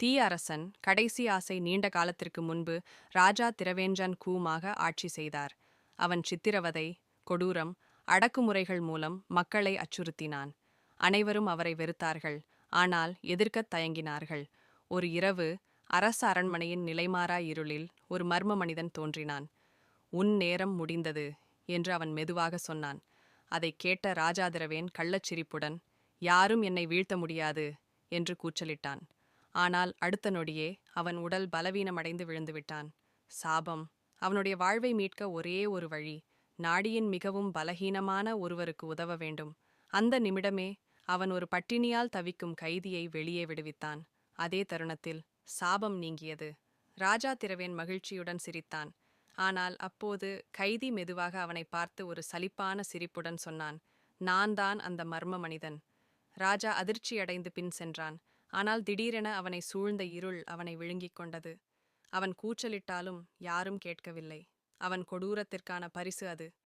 தீய அரசன் கடைசி ஆசை நீண்ட காலத்திற்கு முன்பு ராஜா திரவேஞ்சன் கூமாக ஆட்சி செய்தார். அவன் சித்திரவதை, கொடூரம், அடக்குமுறைகள் மூலம் மக்களை அச்சுறுத்தினான். அனைவரும் அவரை வெறுத்தார்கள், ஆனால் எதிர்க்கத் தயங்கினார்கள். ஒரு இரவு அரச அரண்மனையின் நிலைமாறா இருளில் ஒரு மர்ம மனிதன் தோன்றினான். உன் நேரம் முடிந்தது என்று அவன் மெதுவாக சொன்னான். அதைக் கேட்ட ராஜாதிரவேன் கள்ளச்சிரிப்புடன், யாரும் என்னை வீழ்த்த முடியாது என்று கூச்சலிட்டான். ஆனால் அடுத்த நொடியே அவன் உடல் பலவீனமடைந்து விழுந்துவிட்டான். சாபம். அவனுடைய வாழ்வை மீட்க ஒரே ஒரு வழி, நாடியின் மிகவும் பலகீனமான ஒருவருக்கு உதவ வேண்டும். அந்த நிமிடமே அவன் ஒரு பட்டினியால் தவிக்கும் கைதியை வெளியே விடுவித்தான். அதே தருணத்தில் சாபம் நீங்கியது. ராஜா திரவேன் மகிழ்ச்சியுடன் சிரித்தான். ஆனால் அப்போது கைதி மெதுவாக அவனை பார்த்து ஒரு சலிப்பான சிரிப்புடன் சொன்னான், நான் தான் அந்த மர்ம மனிதன். ராஜா அதிர்ச்சியடைந்து பின் சென்றான். ஆனால் திடீரென அவனை சூழ்ந்த இருள் அவனை விழுங்கிக் கொண்டது. அவன் கூச்சலிட்டாலும் யாரும் கேட்கவில்லை. அவன் கொடூரத்திற்கான பரிசு அது.